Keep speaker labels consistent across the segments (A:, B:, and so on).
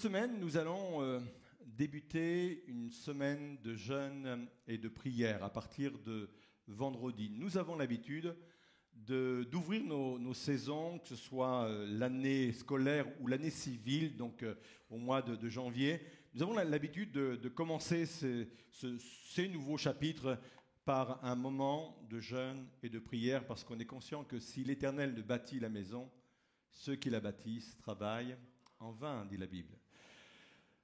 A: semaine, nous allons débuter une semaine de jeûne et de prière à partir de vendredi. Nous avons l'habitude d'ouvrir nos saisons, que ce soit l'année scolaire ou l'année civile, donc au mois de janvier. Nous avons l'habitude de commencer ces nouveaux chapitres par un moment de jeûne et de prière, parce qu'on est conscient que si l'Éternel ne bâtit la maison, ceux qui la bâtissent travaillent en vain, dit la Bible.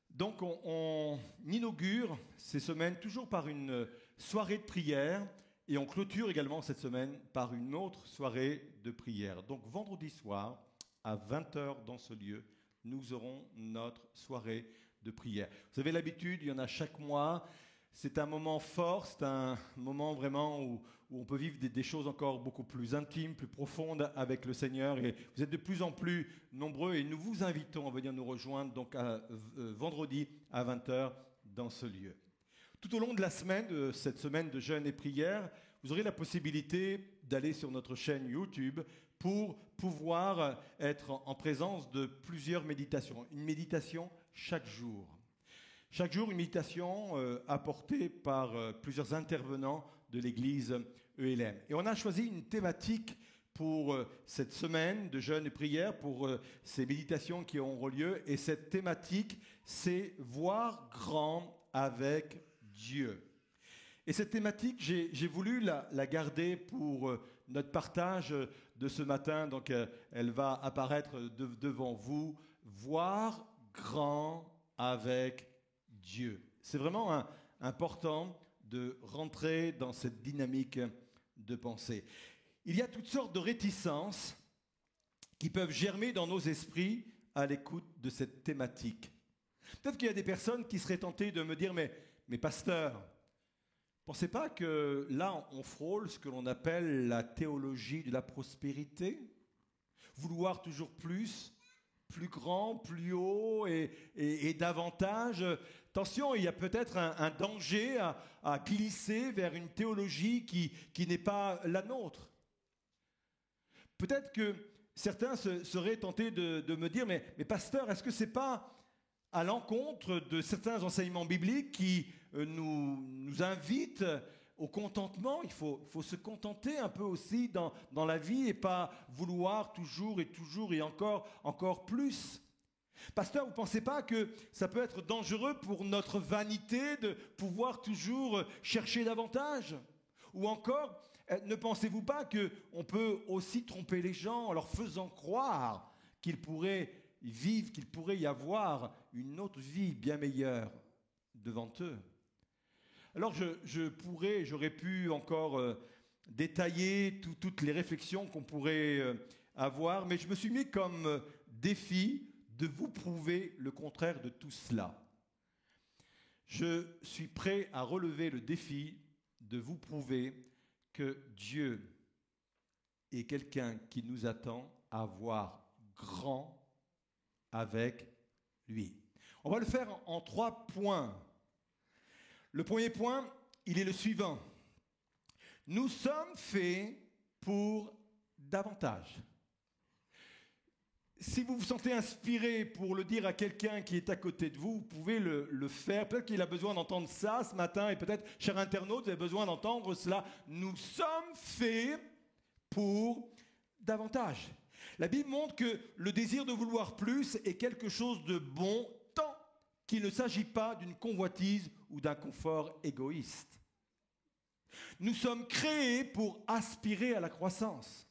A: Donc on inaugure ces semaines toujours par une soirée de prière et on clôture également cette semaine par une autre soirée de prière. Donc vendredi soir, à 20h dans ce lieu, nous aurons notre soirée de prière. Vous avez l'habitude, il y en a chaque mois. C'est un moment fort, c'est un moment vraiment où on peut vivre des choses encore beaucoup plus intimes, plus profondes avec le Seigneur. Et vous êtes de plus en plus nombreux et nous vous invitons à venir nous rejoindre donc vendredi à 20h dans ce lieu. Tout au long de la semaine, de cette semaine de jeûne et prière, vous aurez la possibilité d'aller sur notre chaîne YouTube pour pouvoir être en présence de plusieurs méditations. Une méditation chaque jour. Chaque jour, une méditation apportée par plusieurs intervenants de l'église ELM. Et on a choisi une thématique pour cette semaine de jeûne et prière, pour ces méditations qui auront lieu. Et cette thématique, c'est « Voir grand avec Dieu ». Et cette thématique, j'ai voulu la garder pour notre partage de ce matin. Donc, elle va apparaître devant vous. « Voir grand avec Dieu ». C'est vraiment important de rentrer dans cette dynamique de pensée. Il y a toutes sortes de réticences qui peuvent germer dans nos esprits à l'écoute de cette thématique. Peut-être qu'il y a des personnes qui seraient tentées de me dire « Mais pasteur, pensez pas que là, on frôle ce que l'on appelle la théologie de la prospérité? Vouloir toujours plus grand, plus haut et davantage. Attention, il y a peut-être un danger à glisser vers une théologie qui n'est pas la nôtre. Peut-être que certains seraient tentés de me dire, mais pasteur, est-ce que c'est pas à l'encontre de certains enseignements bibliques qui nous invitent au contentement? Il faut se contenter un peu aussi dans la vie et pas vouloir toujours et encore plus. Pasteur, vous ne pensez pas que ça peut être dangereux pour notre vanité de pouvoir toujours chercher davantage? Ou encore, ne pensez-vous pas qu'on peut aussi tromper les gens en leur faisant croire qu'ils pourraient vivre, qu'il pourrait y avoir une autre vie bien meilleure devant eux? Alors j'aurais pu encore détailler toutes les réflexions qu'on pourrait avoir, mais je me suis mis comme défi de vous prouver le contraire de tout cela. Je suis prêt à relever le défi de vous prouver que Dieu est quelqu'un qui nous attend à voir grand avec lui. On va le faire en 3 points. Le premier point, il est le suivant. Nous sommes faits pour davantage. Si vous vous sentez inspiré pour le dire à quelqu'un qui est à côté de vous, vous pouvez le faire. Peut-être qu'il a besoin d'entendre ça ce matin et peut-être, cher internaute, vous avez besoin d'entendre cela. Nous sommes faits pour davantage. La Bible montre que le désir de vouloir plus est quelque chose de bon, tant qu'il ne s'agit pas d'une convoitise ou d'un confort égoïste. Nous sommes créés pour aspirer à la croissance.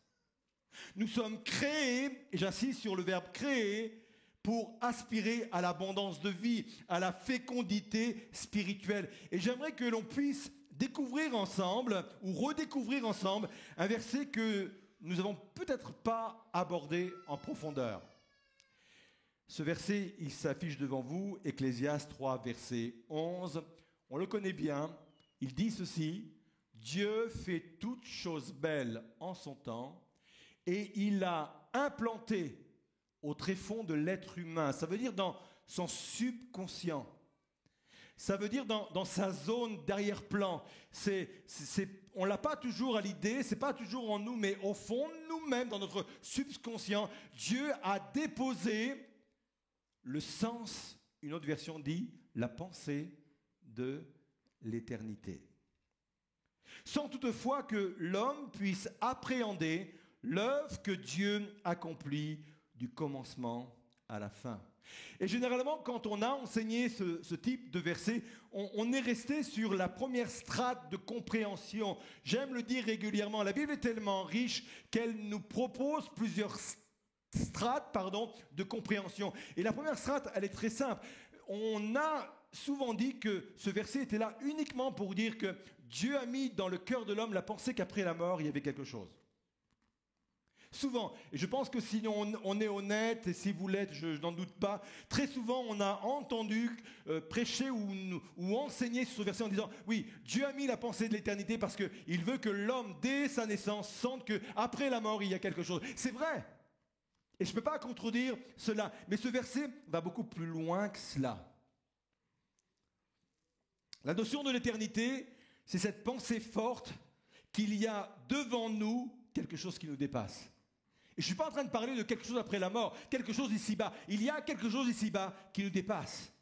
A: Nous sommes créés, et j'insiste sur le verbe créer, pour aspirer à l'abondance de vie, à la fécondité spirituelle. Et j'aimerais que l'on puisse découvrir ensemble, ou redécouvrir ensemble, un verset que nous n'avons peut-être pas abordé en profondeur. Ce verset, il s'affiche devant vous, Ecclésiaste 3, verset 11. On le connaît bien. Il dit ceci: « Dieu fait toutes choses belles en son temps, et il a implanté au tréfonds de l'être humain. » Ça veut dire dans son subconscient. Ça veut dire dans sa zone d'arrière-plan. On ne l'a pas toujours à l'idée, ce n'est pas toujours en nous, mais au fond de nous-mêmes, dans notre subconscient, Dieu a déposé le sens Une autre version dit la pensée de l'éternité. Sans toutefois que l'homme puisse appréhender l'œuvre que Dieu accomplit du commencement à la fin. Et généralement, quand on a enseigné ce type de verset, on est resté sur la première strate de compréhension. J'aime le dire régulièrement, la Bible est tellement riche qu'elle nous propose plusieurs strates de compréhension. Et la première strate, elle est très simple. On a souvent dit que ce verset était là uniquement pour dire que Dieu a mis dans le cœur de l'homme la pensée qu'après la mort, il y avait quelque chose. Souvent, et je pense que si on est honnête, et si vous l'êtes, je n'en doute pas, très souvent on a entendu prêcher ou enseigner sur ce verset en disant « Oui, Dieu a mis la pensée de l'éternité parce qu'il veut que l'homme, dès sa naissance, sente qu'après la mort, il y a quelque chose. » C'est vrai. Et je ne peux pas contredire cela. Mais ce verset va beaucoup plus loin que cela. La notion de l'éternité, c'est cette pensée forte qu'il y a devant nous quelque chose qui nous dépasse. Et je ne suis pas en train de parler de quelque chose après la mort, quelque chose ici-bas. Il y a quelque chose ici-bas qui nous dépasse.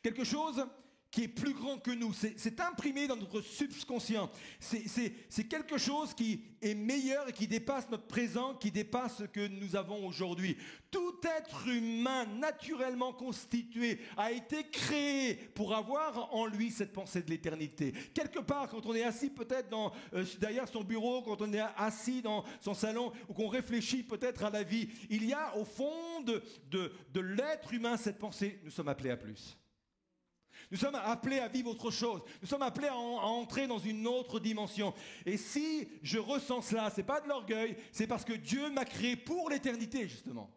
A: Quelque chose qui est plus grand que nous. C'est imprimé dans notre subconscient. C'est quelque chose qui est meilleur et qui dépasse notre présent, qui dépasse ce que nous avons aujourd'hui. Tout être humain naturellement constitué a été créé pour avoir en lui cette pensée de l'éternité. Quelque part, quand on est assis peut-être derrière son bureau, quand on est assis dans son salon, ou qu'on réfléchit peut-être à la vie, il y a au fond de l'être humain cette pensée, nous sommes appelés à plus. Nous sommes appelés à vivre autre chose. Nous sommes appelés à entrer dans une autre dimension. Et si je ressens cela, ce n'est pas de l'orgueil, c'est parce que Dieu m'a créé pour l'éternité, justement.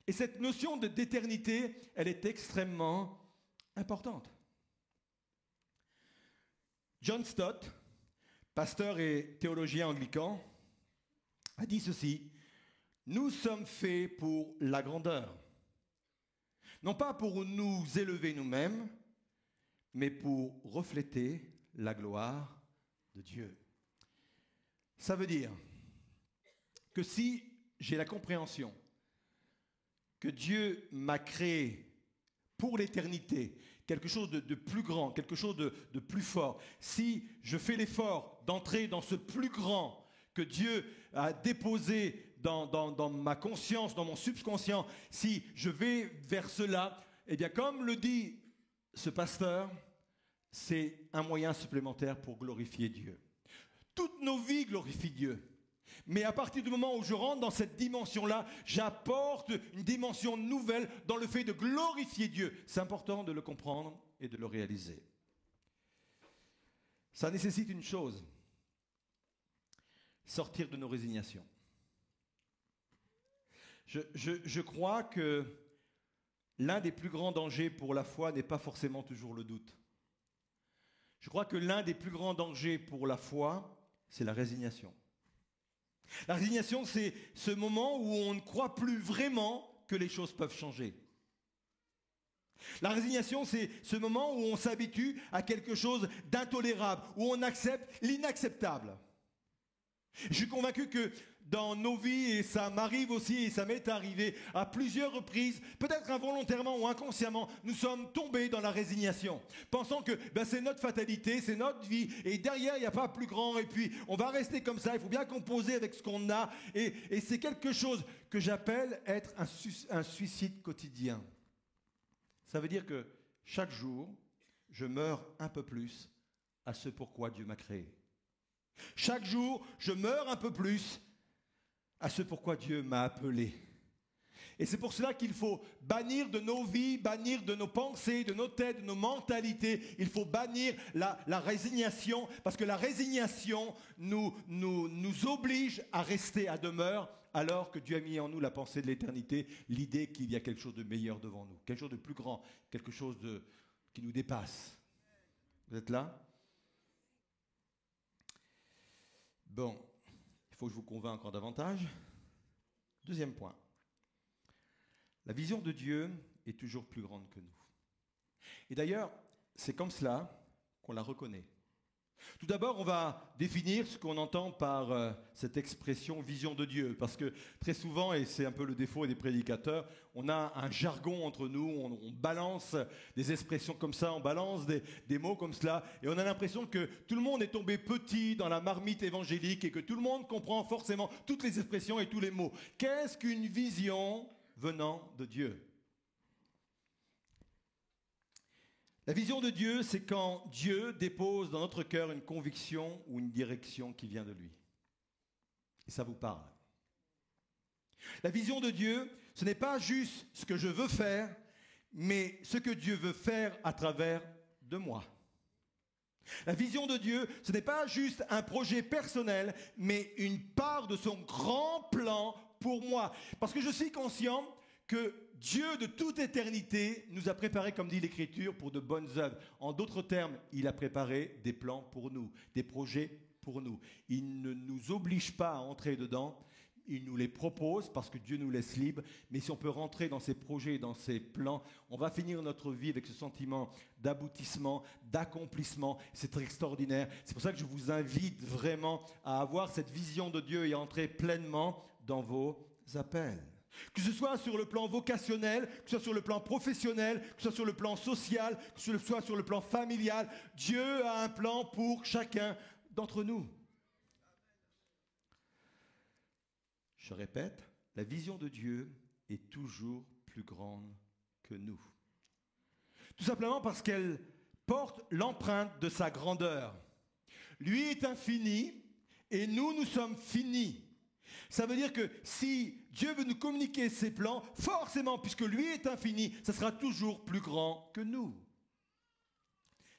A: Et cette notion d'éternité, elle est extrêmement importante. John Stott, pasteur et théologien anglican, a dit ceci: « Nous sommes faits pour la grandeur. Non pas pour nous élever nous-mêmes, mais pour refléter la gloire de Dieu. » Ça veut dire que si j'ai la compréhension que Dieu m'a créé pour l'éternité, quelque chose de plus grand, quelque chose de plus fort, si je fais l'effort d'entrer dans ce plus grand que Dieu a déposé dans ma conscience, dans mon subconscient, si je vais vers cela, eh bien, comme le dit ce pasteur, c'est un moyen supplémentaire pour glorifier Dieu. Toutes nos vies glorifient Dieu. Mais à partir du moment où je rentre dans cette dimension-là, j'apporte une dimension nouvelle dans le fait de glorifier Dieu. C'est important de le comprendre et de le réaliser. Ça nécessite une chose: sortir de nos résignations. Je crois que l'un des plus grands dangers pour la foi n'est pas forcément toujours le doute. Je crois que l'un des plus grands dangers pour la foi, c'est la résignation. La résignation, c'est ce moment où on ne croit plus vraiment que les choses peuvent changer. La résignation, c'est ce moment où on s'habitue à quelque chose d'intolérable, où on accepte l'inacceptable. Je suis convaincu que dans nos vies, et ça m'arrive aussi, et ça m'est arrivé à plusieurs reprises, peut-être involontairement ou inconsciemment, nous sommes tombés dans la résignation, pensant que c'est notre fatalité, c'est notre vie, et derrière, il n'y a pas plus grand, et puis on va rester comme ça, il faut bien composer avec ce qu'on a, et c'est quelque chose que j'appelle être un suicide quotidien. Ça veut dire que chaque jour, je meurs un peu plus à ce pourquoi Dieu m'a créé. Chaque jour, je meurs un peu plus à ce pourquoi Dieu m'a appelé. Et c'est pour cela qu'il faut bannir de nos vies, bannir de nos pensées, de nos têtes, de nos mentalités. Il faut bannir la résignation, parce que la résignation nous oblige à rester à demeure, alors que Dieu a mis en nous la pensée de l'éternité, l'idée qu'il y a quelque chose de meilleur devant nous, quelque chose de plus grand, quelque chose qui nous dépasse. Vous êtes là ? Bon, il faut que je vous convainque encore davantage. Deuxième point. La vision de Dieu est toujours plus grande que nous. Et d'ailleurs, c'est comme cela qu'on la reconnaît. Tout d'abord, on va définir ce qu'on entend par cette expression vision de Dieu. Parce que très souvent, et c'est un peu le défaut des prédicateurs, on a un jargon entre nous, on balance des expressions comme ça, on balance des mots comme cela, et on a l'impression que tout le monde est tombé petit dans la marmite évangélique et que tout le monde comprend forcément toutes les expressions et tous les mots. Qu'est-ce qu'une vision venant de Dieu ? La vision de Dieu, c'est quand Dieu dépose dans notre cœur une conviction ou une direction qui vient de lui. Et ça vous parle. La vision de Dieu, ce n'est pas juste ce que je veux faire, mais ce que Dieu veut faire à travers de moi. La vision de Dieu, ce n'est pas juste un projet personnel, mais une part de son grand plan pour moi. Parce que je suis conscient que Dieu de toute éternité nous a préparés, comme dit l'Écriture, pour de bonnes œuvres. En d'autres termes, il a préparé des plans pour nous, des projets pour nous. Il ne nous oblige pas à entrer dedans, il nous les propose parce que Dieu nous laisse libres. Mais si on peut rentrer dans ces projets, dans ces plans, on va finir notre vie avec ce sentiment d'aboutissement, d'accomplissement. C'est extraordinaire. C'est pour ça que je vous invite vraiment à avoir cette vision de Dieu et à entrer pleinement dans vos appels. Que ce soit sur le plan vocationnel, que ce soit sur le plan professionnel, que ce soit sur le plan social, que ce soit sur le plan familial, Dieu a un plan pour chacun d'entre nous. Je répète, la vision de Dieu est toujours plus grande que nous. Tout simplement parce qu'elle porte l'empreinte de sa grandeur. Lui est infini et nous sommes finis. Ça veut dire que si Dieu veut nous communiquer ses plans, forcément, puisque lui est infini, ça sera toujours plus grand que nous.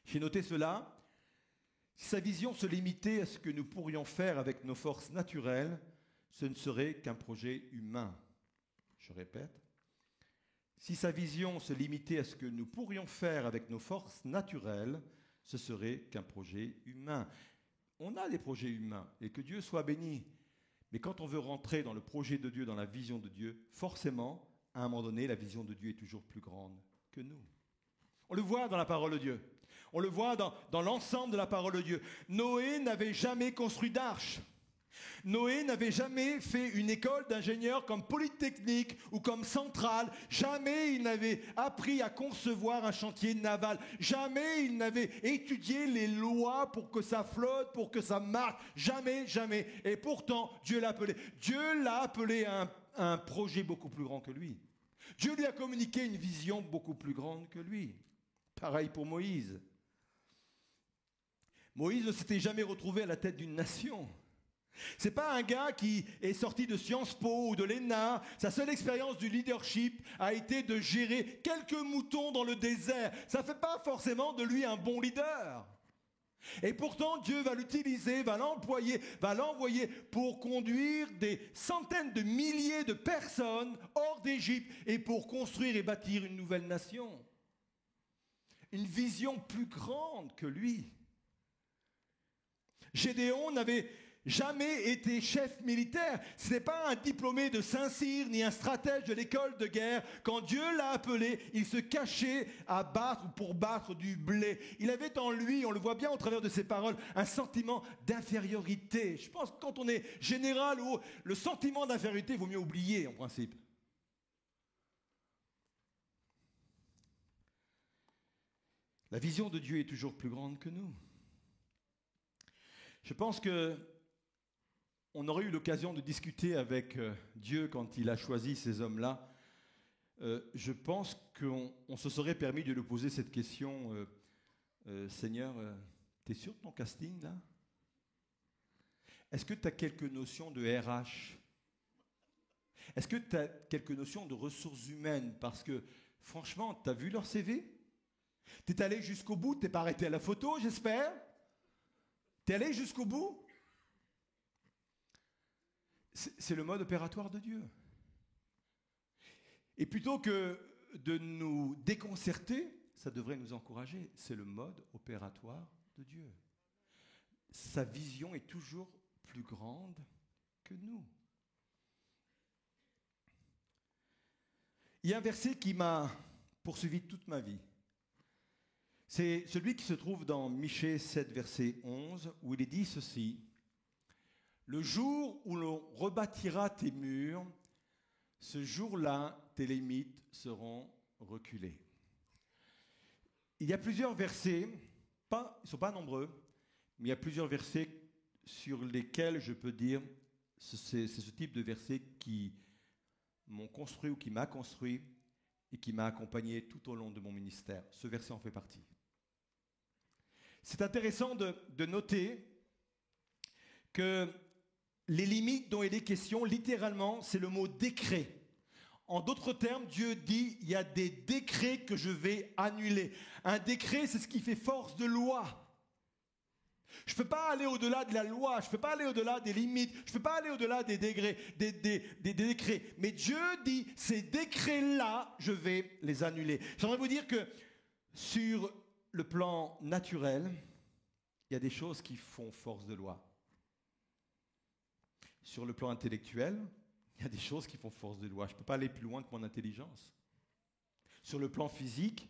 A: J'ai noté cela. Si sa vision se limitait à ce que nous pourrions faire avec nos forces naturelles, ce ne serait qu'un projet humain. Je répète. Si sa vision se limitait à ce que nous pourrions faire avec nos forces naturelles, ce serait qu'un projet humain. On a des projets humains, et que Dieu soit béni. Mais quand on veut rentrer dans le projet de Dieu, dans la vision de Dieu, forcément, à un moment donné, la vision de Dieu est toujours plus grande que nous. On le voit dans la parole de Dieu. On le voit dans l'ensemble de la parole de Dieu. Noé n'avait jamais construit d'arche. Noé n'avait jamais fait une école d'ingénieur comme Polytechnique ou comme Centrale. Jamais il n'avait appris à concevoir un chantier naval. Jamais il n'avait étudié les lois pour que ça flotte, pour que ça marche. Jamais, jamais. Et pourtant, Dieu l'a appelé. Dieu l'a appelé à un projet beaucoup plus grand que lui. Dieu lui a communiqué une vision beaucoup plus grande que lui. Pareil pour Moïse. Moïse ne s'était jamais retrouvé à la tête d'une nation. C'est pas un gars qui est sorti de Sciences Po ou de l'ENA. Sa seule expérience du leadership a été de gérer quelques moutons dans le désert. Ça ne fait pas forcément de lui un bon leader. Et pourtant, Dieu va l'utiliser, va l'employer, va l'envoyer pour conduire des centaines de milliers de personnes hors d'Égypte et pour construire et bâtir une nouvelle nation. Une vision plus grande que lui. Gédéon n'avait jamais été chef militaire. Ce n'est pas un diplômé de Saint-Cyr ni un stratège de l'école de guerre. Quand Dieu l'a appelé, il se cachait à battre pour battre du blé. Il avait en lui, on le voit bien au travers de ses paroles, un sentiment d'infériorité. Je pense que quand on est général, le sentiment d'infériorité vaut mieux oublier en principe. La vision de Dieu est toujours plus grande que nous. Je pense que on aurait eu l'occasion de discuter avec Dieu quand il a choisi ces hommes-là. Je pense qu'on se serait permis de lui poser cette question. Seigneur, t'es sûr de ton casting là ? Est-ce que tu as quelques notions de RH ? Est-ce que tu as quelques notions de ressources humaines ? Parce que franchement, tu as vu leur CV ? Tu es allé jusqu'au bout, tu n'es pas arrêté à la photo, j'espère ? Tu es allé jusqu'au bout ? C'est le mode opératoire de Dieu. Et plutôt que de nous déconcerter, ça devrait nous encourager. C'est le mode opératoire de Dieu. Sa vision est toujours plus grande que nous. Il y a un verset qui m'a poursuivi toute ma vie. C'est celui qui se trouve dans Michée 7, verset 11, où il est dit ceci. Le jour où l'on rebâtira tes murs, ce jour-là, tes limites seront reculées. Il y a plusieurs versets, ils ne sont pas nombreux, mais il y a plusieurs versets sur lesquels je peux dire c'est ce type de versets qui m'ont construit ou qui m'a construit et qui m'a accompagné tout au long de mon ministère. Ce verset en fait partie. C'est intéressant de noter que les limites dont il est question, littéralement, c'est le mot décret. En d'autres termes, Dieu dit, il y a des décrets que je vais annuler. Un décret, c'est ce qui fait force de loi. Je ne peux pas aller au-delà de la loi, je ne peux pas aller au-delà des limites, je ne peux pas aller au-delà des décrets. Mais Dieu dit, ces décrets-là, je vais les annuler. J'aimerais vous dire que sur le plan naturel, il y a des choses qui font force de loi. Sur le plan intellectuel, il y a des choses qui font force de loi. Je ne peux pas aller plus loin que mon intelligence. Sur le plan physique,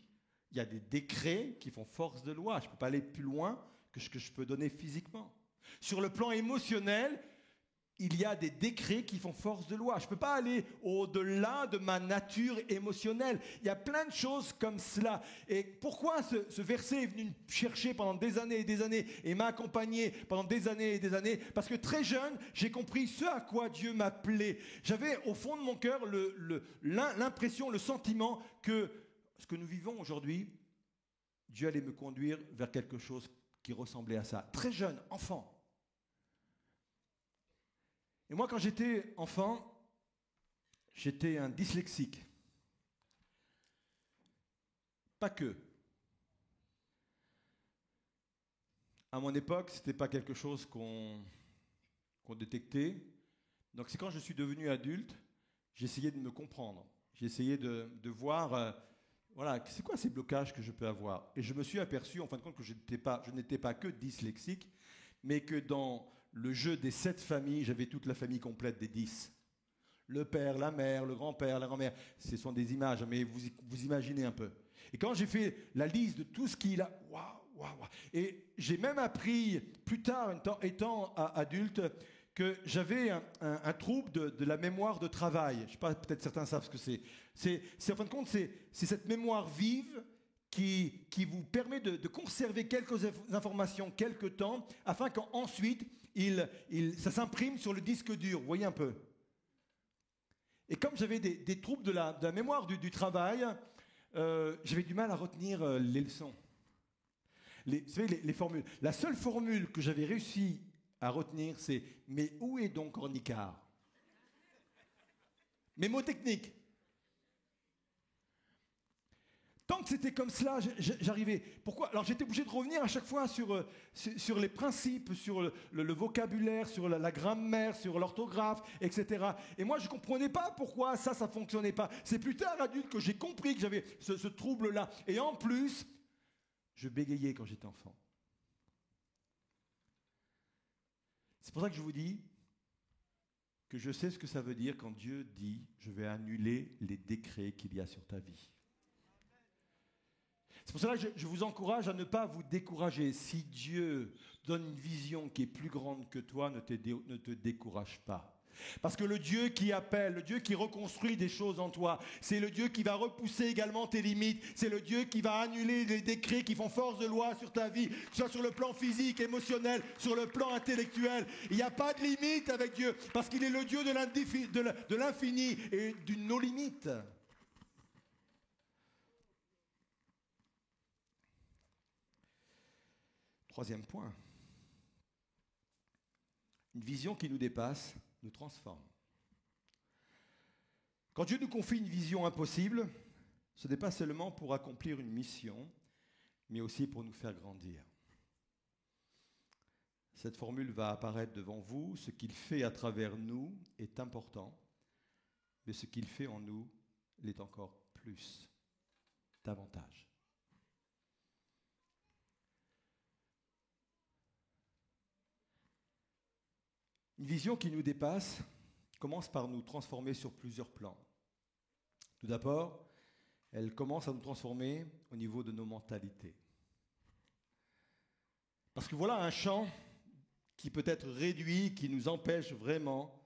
A: il y a des décrets qui font force de loi. Je ne peux pas aller plus loin que ce que je peux donner physiquement. Sur le plan émotionnel, il y a des décrets qui font force de loi. Je ne peux pas aller au-delà de ma nature émotionnelle. Il y a plein de choses comme cela. Et pourquoi ce verset est venu me chercher pendant des années et des années et m'a accompagné pendant des années et des années? Parce que très jeune, j'ai compris ce à quoi Dieu m'appelait. J'avais au fond de mon cœur l'impression, le sentiment que ce que nous vivons aujourd'hui, Dieu allait me conduire vers quelque chose qui ressemblait à ça. Très jeune, enfant. Et moi, quand j'étais enfant, j'étais un dyslexique. Pas que. À mon époque, ce n'était pas quelque chose qu'on détectait. Donc c'est quand je suis devenu adulte, j'essayais de me comprendre. J'essayais de voir, voilà, c'est quoi ces blocages que je peux avoir? Et je me suis aperçu, en fin de compte, que je n'étais pas que dyslexique, mais que dans le jeu des 7 familles, j'avais toute la famille complète des 10. Le père, la mère, le grand-père, la grand-mère. Ce sont des images, mais vous imaginez un peu. Et quand j'ai fait la liste de tout ce qu'il a, waouh. Et j'ai même appris, plus tard, étant adulte, que j'avais un trouble de la mémoire de travail. Je ne sais pas, peut-être certains savent ce que c'est. En fin de compte, c'est cette mémoire vive qui vous permet de conserver quelques informations quelque temps, afin qu'ensuite, ça s'imprime sur le disque dur, vous voyez un peu. Et comme j'avais des troubles de la mémoire du travail, j'avais du mal à retenir les leçons. Vous savez, les formules. La seule formule que j'avais réussi à retenir, c'est « Mais où est donc Ornicard ?» Mes mots techniques. Tant que c'était comme cela, j'arrivais. Pourquoi? Alors j'étais obligé de revenir à chaque fois sur les principes, sur le vocabulaire, sur la grammaire, sur l'orthographe, etc. Et moi, je ne comprenais pas pourquoi ça ne fonctionnait pas. C'est plus tard, adulte, que j'ai compris que j'avais ce trouble-là. Et en plus, je bégayais quand j'étais enfant. C'est pour ça que je vous dis que je sais ce que ça veut dire quand Dieu dit « Je vais annuler les décrets qu'il y a sur ta vie ». C'est pour cela que je vous encourage à ne pas vous décourager. Si Dieu donne une vision qui est plus grande que toi, ne te décourage pas. Parce que le Dieu qui appelle, le Dieu qui reconstruit des choses en toi, c'est le Dieu qui va repousser également tes limites, c'est le Dieu qui va annuler les décrets qui font force de loi sur ta vie, que ce soit sur le plan physique, émotionnel, sur le plan intellectuel. Il n'y a pas de limite avec Dieu, parce qu'il est le Dieu de l'infini et du no-limite. Troisième point. Une vision qui nous dépasse nous transforme. Quand Dieu nous confie une vision impossible, ce n'est pas seulement pour accomplir une mission, mais aussi pour nous faire grandir. Cette formule va apparaître devant vous. Ce qu'il fait à travers nous est important, mais ce qu'il fait en nous l'est encore plus, davantage. Une vision qui nous dépasse commence par nous transformer sur plusieurs plans. Tout d'abord, elle commence à nous transformer au niveau de nos mentalités. Parce que voilà un champ qui peut être réduit, qui nous empêche vraiment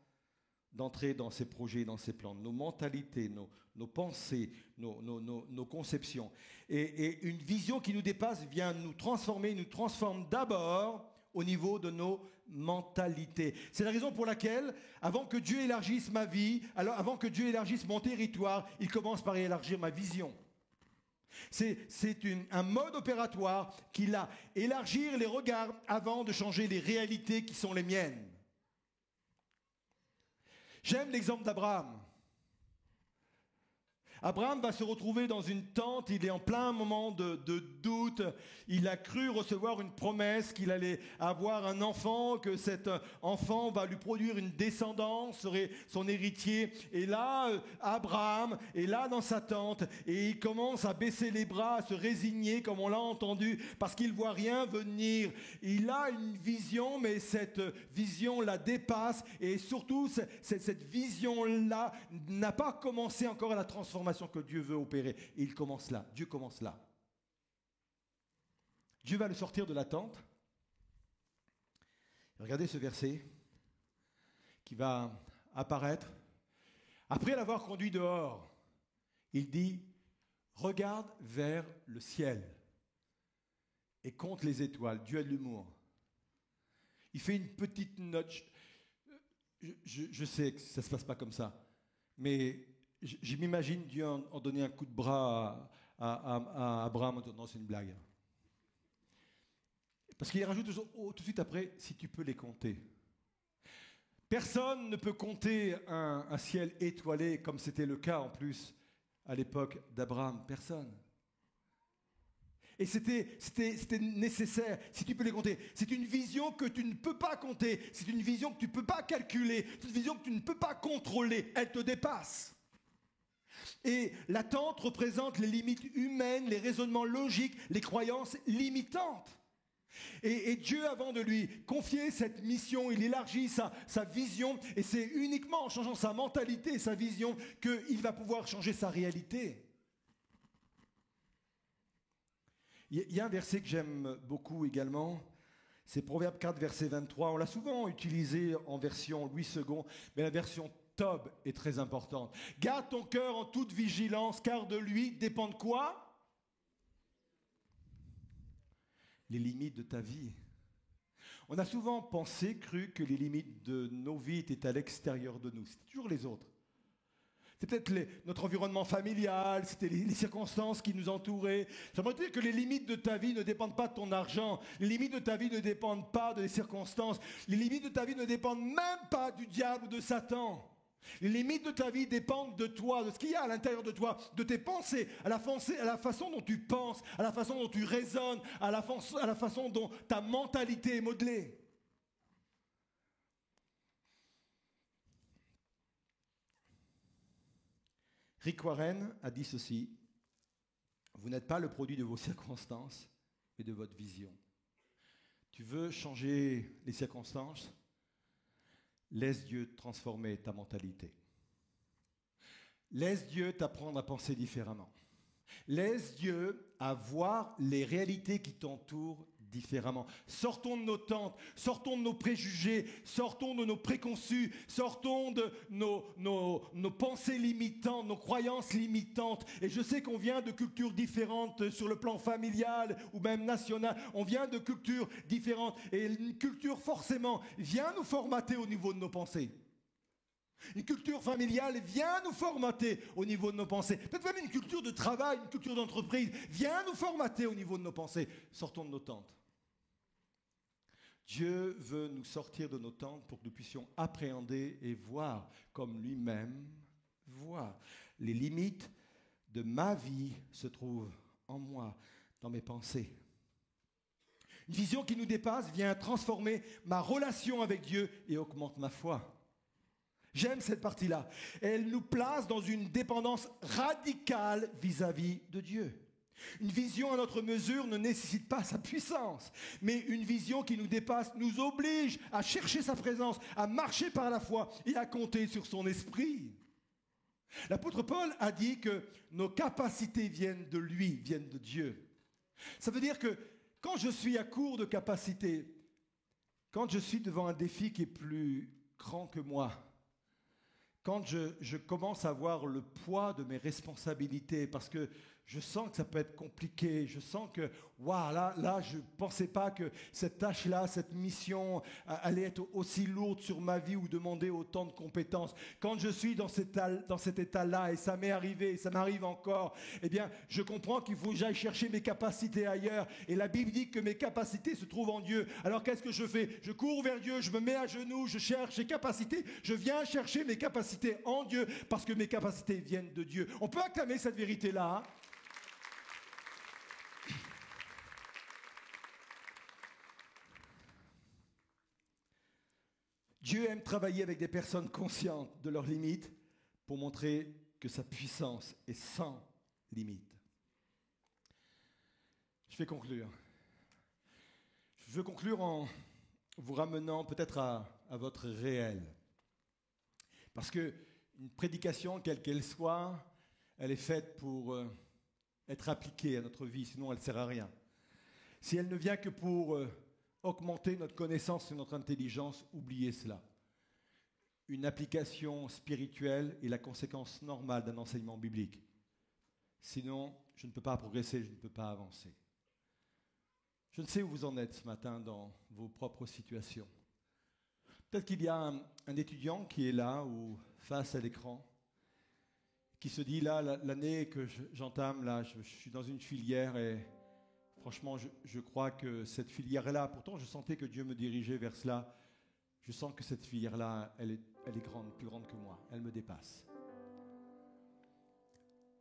A: d'entrer dans ces projets, dans ces plans, nos mentalités, nos pensées, nos conceptions. Et une vision qui nous dépasse vient nous transformer, nous transforme d'abord au niveau de nos mentalités. C'est la raison pour laquelle, avant que Dieu élargisse ma vie, avant que Dieu élargisse mon territoire, il commence par élargir ma vision. C'est un mode opératoire qu'il a. Élargir les regards avant de changer les réalités qui sont les miennes. J'aime l'exemple d'Abraham. Abraham va se retrouver dans une tente, il est en plein moment de doute, il a cru recevoir une promesse qu'il allait avoir un enfant, que cet enfant va lui produire une descendance, serait son héritier. Et là, Abraham est là dans sa tente et il commence à baisser les bras, à se résigner comme on l'a entendu, parce qu'il ne voit rien venir. Il a une vision, mais cette vision la dépasse et surtout cette vision-là n'a pas commencé encore à la transformation que Dieu veut opérer. Et il commence là. Dieu commence là. Dieu va le sortir de la tente. Regardez ce verset qui va apparaître. Après l'avoir conduit dehors, il dit, regarde vers le ciel et compte les étoiles. Dieu a de l'humour. Il fait une petite note. Je sais que ça ne se passe pas comme ça, mais je m'imagine Dieu en donner un coup de bras à Abraham en disant non, c'est une blague. Parce qu'il rajoute tout de suite après, si tu peux les compter. Personne ne peut compter un ciel étoilé comme c'était le cas en plus à l'époque d'Abraham. Personne. Et c'était nécessaire, si tu peux les compter. C'est une vision que tu ne peux pas compter. C'est une vision que tu ne peux pas calculer. C'est une vision que tu ne peux pas contrôler. Elle te dépasse. Et la tente représente les limites humaines, les raisonnements logiques, les croyances limitantes. Et Dieu, avant de lui confier cette mission, il élargit sa vision, et c'est uniquement en changeant sa mentalité et sa vision qu'il va pouvoir changer sa réalité. Il y a un verset que j'aime beaucoup également, c'est Proverbe 4, verset 23. On l'a souvent utilisé en version Louis II, mais la version Tob est très importante. Garde ton cœur en toute vigilance, car de lui dépendent quoi? Les limites de ta vie. On a souvent cru que les limites de nos vies étaient à l'extérieur de nous. C'est toujours les autres. C'est peut-être notre environnement familial, c'était les circonstances qui nous entouraient. J'aimerais dire que les limites de ta vie ne dépendent pas de ton argent. Les limites de ta vie ne dépendent pas des circonstances. Les limites de ta vie ne dépendent même pas du diable ou de Satan. Les limites de ta vie dépendent de toi, de ce qu'il y a à l'intérieur de toi, de tes pensées, à la façon dont tu penses, à la façon dont tu raisonnes, à la façon dont ta mentalité est modelée. Rick Warren a dit ceci, vous n'êtes pas le produit de vos circonstances, mais de votre vision. Tu veux changer les circonstances? Laisse Dieu transformer ta mentalité. Laisse Dieu t'apprendre à penser différemment. Laisse Dieu à voir les réalités qui t'entourent différemment. Sortons de nos tentes, sortons de nos préjugés, sortons de nos préconçus, sortons de nos pensées limitantes, nos croyances limitantes. Et je sais qu'on vient de cultures différentes sur le plan familial ou même national. On vient de cultures différentes. Et une culture, forcément, vient nous formater au niveau de nos pensées. Une culture familiale vient nous formater au niveau de nos pensées. Peut-être même une culture de travail, une culture d'entreprise vient nous formater au niveau de nos pensées. Sortons de nos tentes. Dieu veut nous sortir de nos tentes pour que nous puissions appréhender et voir comme lui-même voit. Les limites de ma vie se trouvent en moi, dans mes pensées. Une vision qui nous dépasse vient transformer ma relation avec Dieu et augmente ma foi. J'aime cette partie-là. Elle nous place dans une dépendance radicale vis-à-vis de Dieu. Une vision à notre mesure ne nécessite pas sa puissance, mais une vision qui nous dépasse nous oblige à chercher sa présence, à marcher par la foi et à compter sur son esprit. L'apôtre Paul a dit que nos capacités viennent de lui, viennent de Dieu. Ça veut dire que Quand je suis à court de capacité, quand je suis devant un défi qui est plus grand que moi, quand je commence à voir le poids de mes responsabilités, parce que je sens que ça peut être compliqué, je sens que, waouh, là, je ne pensais pas que cette tâche-là, cette mission allait être aussi lourde sur ma vie ou demander autant de compétences. Quand je suis dans cet état-là, et ça m'est arrivé, et ça m'arrive encore, eh bien, je comprends qu'il faut que j'aille chercher mes capacités ailleurs. Et la Bible dit que mes capacités se trouvent en Dieu. Alors qu'est-ce que je fais? Je cours vers Dieu, je me mets à genoux, je cherche mes capacités, je viens chercher mes capacités en Dieu, parce que mes capacités viennent de Dieu. On peut acclamer cette vérité-là, hein? Dieu aime travailler avec des personnes conscientes de leurs limites pour montrer que sa puissance est sans limite. Je vais conclure. Je veux conclure en vous ramenant peut-être à votre réel. Parce qu'une prédication, quelle qu'elle soit, elle est faite pour être appliquée à notre vie, sinon elle ne sert à rien. Si elle ne vient que pour augmenter notre connaissance et notre intelligence, oubliez cela. Une application spirituelle est la conséquence normale d'un enseignement biblique. Sinon, je ne peux pas progresser, je ne peux pas avancer. Je ne sais où vous en êtes ce matin dans vos propres situations. Peut-être qu'il y a un étudiant qui est là ou face à l'écran, qui se dit là, l'année que j'entame, là, je suis dans une filière et franchement, je crois que cette filière-là, pourtant je sentais que Dieu me dirigeait vers cela, je sens que cette filière-là, elle est grande, plus grande que moi, elle me dépasse.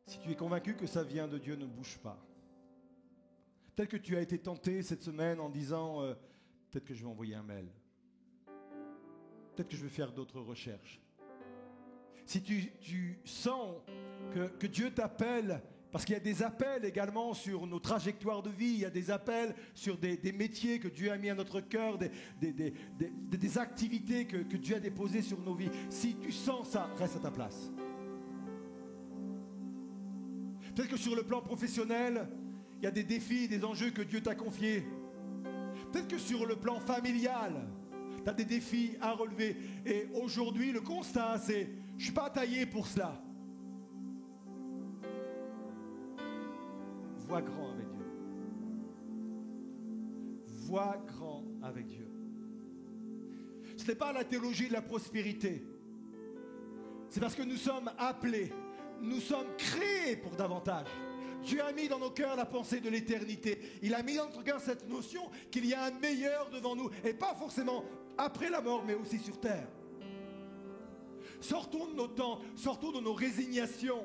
A: Si tu es convaincu que ça vient de Dieu, ne bouge pas. Peut-être que tu as été tenté cette semaine en disant, peut-être que je vais envoyer un mail. Peut-être que je vais faire d'autres recherches. Si tu sens que Dieu t'appelle, parce qu'il y a des appels également sur nos trajectoires de vie, il y a des appels sur des métiers que Dieu a mis à notre cœur, des activités que Dieu a déposées sur nos vies. Si tu sens ça, reste à ta place. Peut-être que sur le plan professionnel, il y a des défis, des enjeux que Dieu t'a confiés. Peut-être que sur le plan familial, tu as des défis à relever. Et aujourd'hui, le constat, c'est je ne suis pas taillé pour cela. Vois grand avec Dieu. Vois grand avec Dieu. Ce n'est pas la théologie de la prospérité. C'est parce que nous sommes appelés, nous sommes créés pour davantage. Dieu a mis dans nos cœurs la pensée de l'éternité. Il a mis dans notre cœur cette notion qu'il y a un meilleur devant nous. Et pas forcément après la mort, mais aussi sur terre. Sortons de nos temps, sortons de nos résignations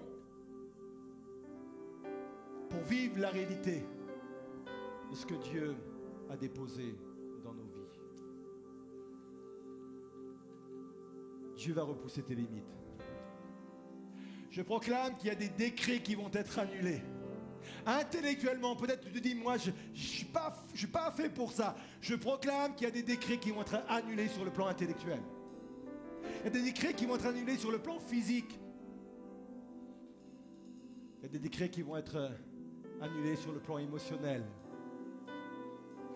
A: pour vivre la réalité de ce que Dieu a déposé dans nos vies. Dieu va repousser tes limites. Je proclame qu'il y a des décrets qui vont être annulés. Intellectuellement, peut-être tu te dis, moi je ne suis pas fait pour ça. Je proclame qu'il y a des décrets qui vont être annulés sur le plan intellectuel. Il y a des décrets qui vont être annulés sur le plan physique. Il y a des décrets qui vont être annulés sur le plan émotionnel.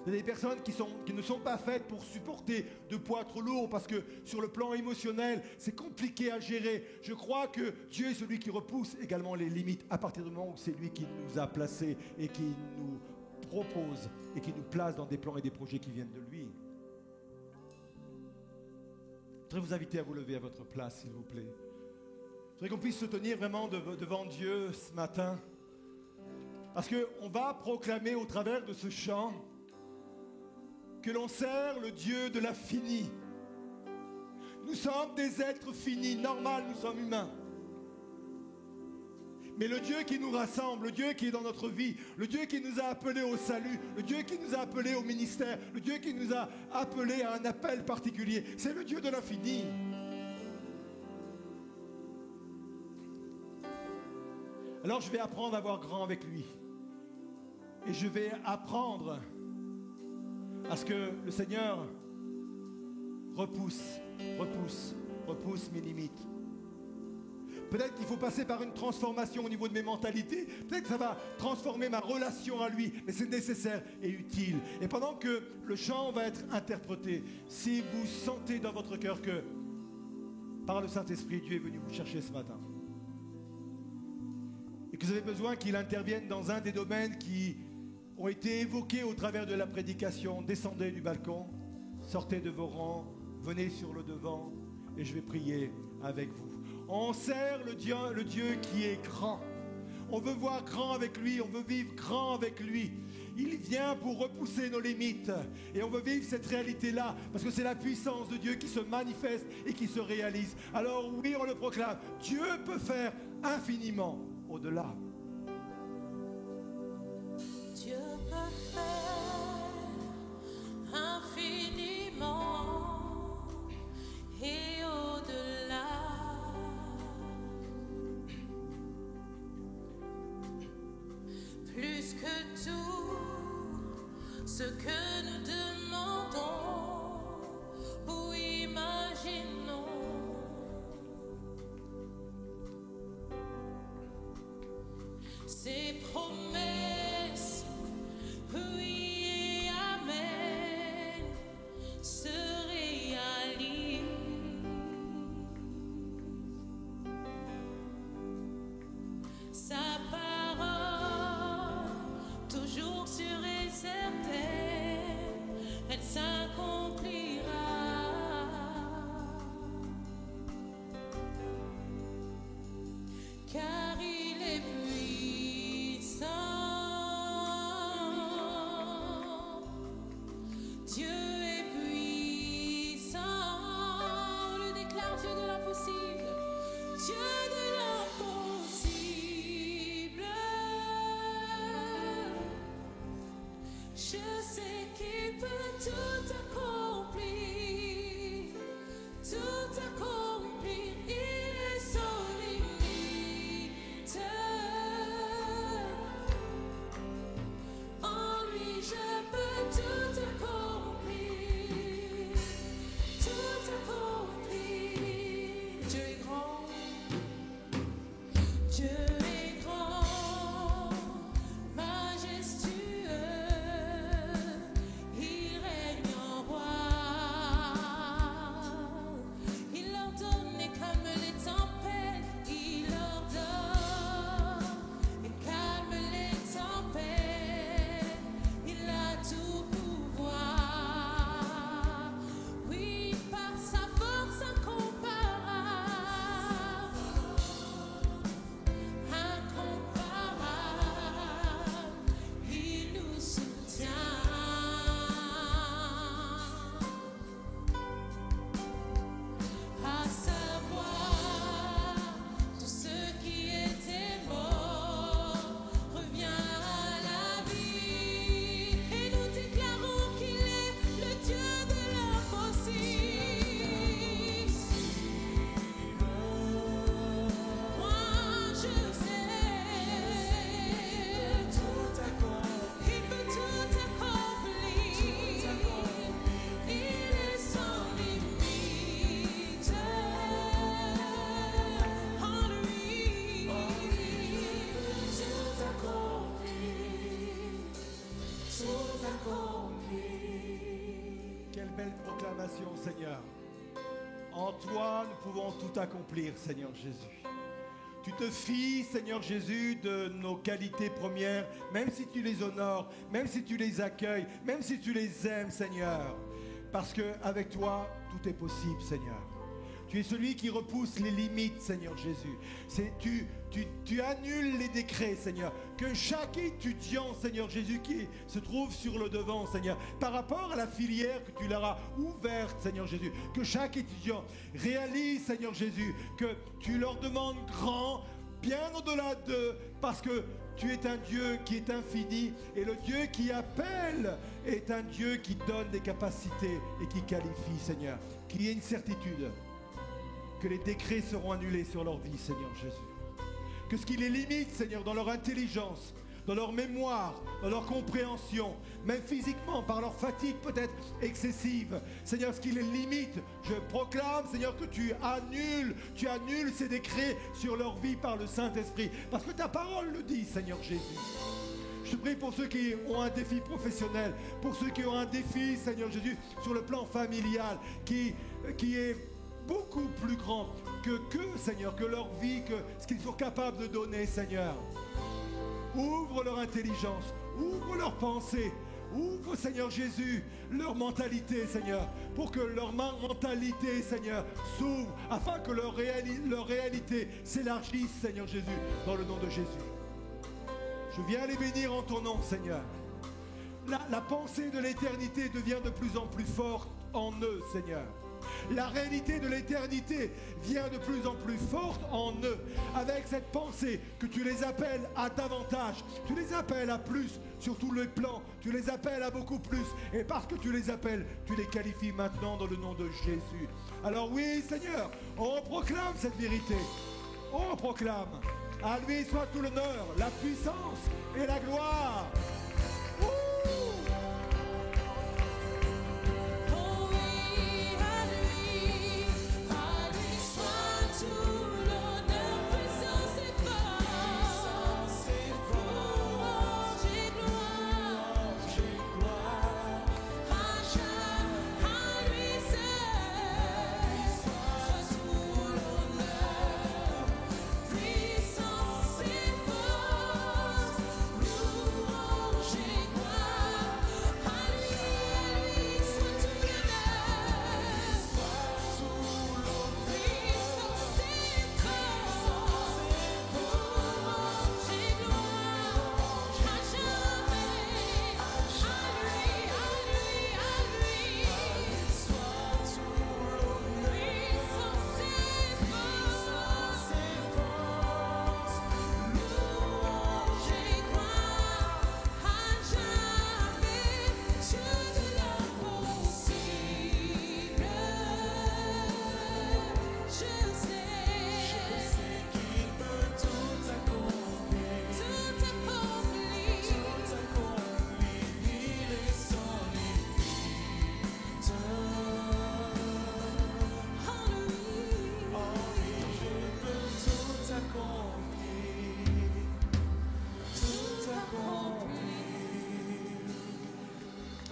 A: Il y a des personnes qui ne sont pas faites pour supporter de poids trop lourds parce que sur le plan émotionnel, c'est compliqué à gérer. Je crois que Dieu est celui qui repousse également les limites à partir du moment où c'est lui qui nous a placés et qui nous propose et qui nous place dans des plans et des projets qui viennent de lui. Je voudrais vous inviter à vous lever à votre place, s'il vous plaît. Je voudrais qu'on puisse se tenir vraiment devant Dieu ce matin. Parce qu'on va proclamer au travers de ce chant que l'on sert le Dieu de l'infini. Nous sommes des êtres finis, normal, nous sommes humains. Mais le Dieu qui nous rassemble, le Dieu qui est dans notre vie, le Dieu qui nous a appelés au salut, le Dieu qui nous a appelés au ministère, le Dieu qui nous a appelés à un appel particulier, c'est le Dieu de l'infini. Alors je vais apprendre à voir grand avec lui. Et je vais apprendre à ce que le Seigneur repousse mes limites. Peut-être qu'il faut passer par une transformation au niveau de mes mentalités. Peut-être que ça va transformer ma relation à lui. Mais c'est nécessaire et utile. Et pendant que le chant va être interprété, si vous sentez dans votre cœur que par le Saint-Esprit, Dieu est venu vous chercher ce matin, et que vous avez besoin qu'il intervienne dans un des domaines qui ont été évoqués au travers de la prédication, descendez du balcon, sortez de vos rangs, venez sur le devant et je vais prier avec vous. On sert le Dieu qui est grand. On veut voir grand avec lui, on veut vivre grand avec lui. Il vient pour repousser nos limites et on veut vivre cette réalité-là parce que c'est la puissance de Dieu qui se manifeste et qui se réalise. Alors oui, on le proclame, Dieu peut faire infiniment au-delà.
B: Dieu peut faire infiniment et au-delà. Plus que tout ce que nous demandons ou imaginons. Ses promesses, oui et amen, se réalisent. Sa parole, toujours sûre et certaine, elle s'accomplira. Car il est puissant. Dieu est puissant. On le déclare, Dieu de l'impossible. Dieu de l'impossible. Je sais qu'il peut tout accomplir. Tout accomplir. Il est sans limite. En lui je peux tout accomplir. Tout accomplir. Dieu est grand. Dieu est grand, majestueux, il règne en roi. Il ordonne et calme les tempêtes, il ordonne et calme les tempêtes, il a tout pouvoir. Oui, par sa force incomparable. Incomparable, il nous soutient. À savoir, tout ce qui était mort revient à la vie. Et nous déclarons qu'il est le Dieu de l'impossible. Moi je sais, tout accomplir. Il peut tout accomplir. Il est sans limite. En lui, tout accomplir. Tout accomplir.
A: Quelle belle proclamation, Seigneur. En toi, nous pouvons tout accomplir, Seigneur Jésus. Tu te fies, Seigneur Jésus, de nos qualités premières, même si tu les honores, même si tu les accueilles, même si tu les aimes, Seigneur. Parce qu'avec toi, tout est possible, Seigneur. Tu es celui qui repousse les limites, Seigneur Jésus. Tu annules les décrets, Seigneur. Que chaque étudiant, Seigneur Jésus, qui se trouve sur le devant, Seigneur, par rapport à la filière que tu leur as ouverte, Seigneur Jésus, que chaque étudiant réalise, Seigneur Jésus, que tu leur demandes grand, bien au-delà d'eux, parce que tu es un Dieu qui est infini et le Dieu qui appelle est un Dieu qui donne des capacités et qui qualifie, Seigneur. Qu'il y ait une certitude que les décrets seront annulés sur leur vie, Seigneur Jésus. Que ce qui les limite, Seigneur, dans leur intelligence, dans leur mémoire, dans leur compréhension, même physiquement, par leur fatigue peut-être excessive. Seigneur, ce qui les limite, je proclame, Seigneur, que tu annules ces décrets sur leur vie par le Saint-Esprit. Parce que ta parole le dit, Seigneur Jésus. Je te prie pour ceux qui ont un défi professionnel, pour ceux qui ont un défi, Seigneur Jésus, sur le plan familial, qui est beaucoup plus grand que Seigneur, que leur vie, que ce qu'ils sont capables de donner, Seigneur. Ouvre leur intelligence, ouvre leur pensée, ouvre, Seigneur Jésus, leur mentalité, Seigneur, pour que leur mentalité, Seigneur, s'ouvre, afin que leur réalité s'élargisse, Seigneur Jésus, dans le nom de Jésus. Je viens les bénir en ton nom, Seigneur. La pensée de l'éternité devient de plus en plus forte en eux, Seigneur. La réalité de l'éternité vient de plus en plus forte en eux. Avec cette pensée que tu les appelles à davantage, tu les appelles à plus sur tous les plans, tu les appelles à beaucoup plus. Et parce que tu les appelles, tu les qualifies maintenant dans le nom de Jésus. Alors oui, Seigneur, on proclame cette vérité. On proclame. À lui soit tout l'honneur, la puissance et la gloire.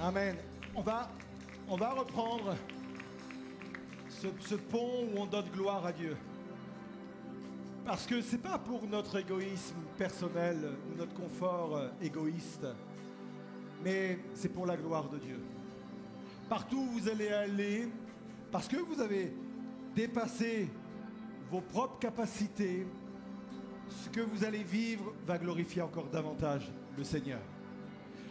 A: Amen. On va reprendre ce pont où on donne gloire à Dieu. Parce que ce n'est pas pour notre égoïsme personnel ou notre confort égoïste, mais c'est pour la gloire de Dieu. Partout où vous allez aller, parce que vous avez dépassé vos propres capacités, ce que vous allez vivre va glorifier encore davantage le Seigneur.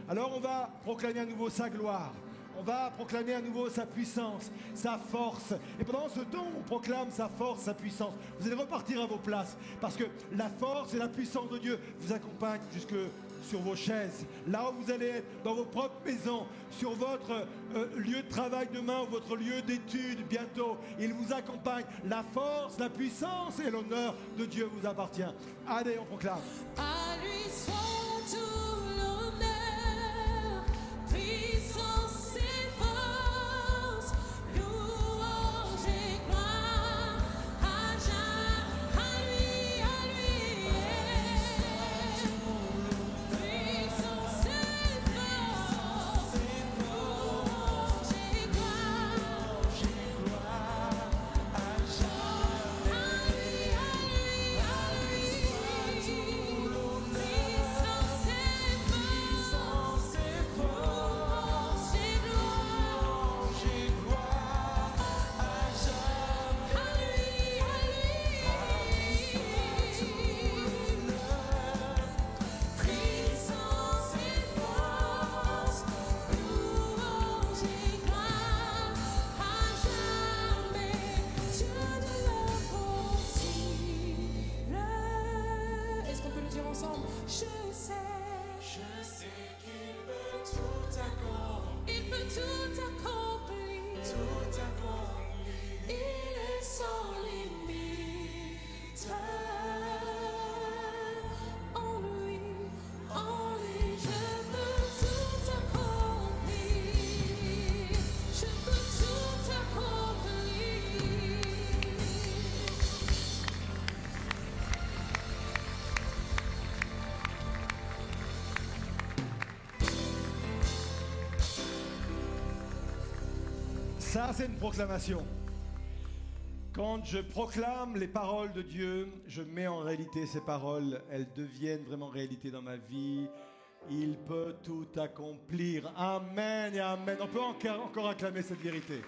A: Alors on va proclamer à nouveau sa gloire, on va proclamer à nouveau sa puissance, sa force. Et pendant ce temps où on proclame sa force, sa puissance, vous allez repartir à vos places, parce que la force et la puissance de Dieu vous accompagnent jusque sur vos chaises, là où vous allez être, dans vos propres maisons, sur votre lieu de travail demain ou votre lieu d'études bientôt. Il vous accompagne. La force, la puissance et l'honneur de Dieu vous appartient. Allez, on proclame.
B: À lui soit tout l'honneur, puissance et force, louange et gloire, à lui, puissance et force, louange et gloire, Est-ce qu'on peut le dire ensemble? Je sais qu'il peut tout accomplir. Il peut tout accomplir. Il est sans limite. En lui, en
A: Ça, c'est une proclamation. Quand je proclame les paroles de Dieu, je mets en réalité ces paroles, elles deviennent vraiment réalité dans ma vie. Il peut tout accomplir. Amen et amen. On peut encore acclamer cette vérité.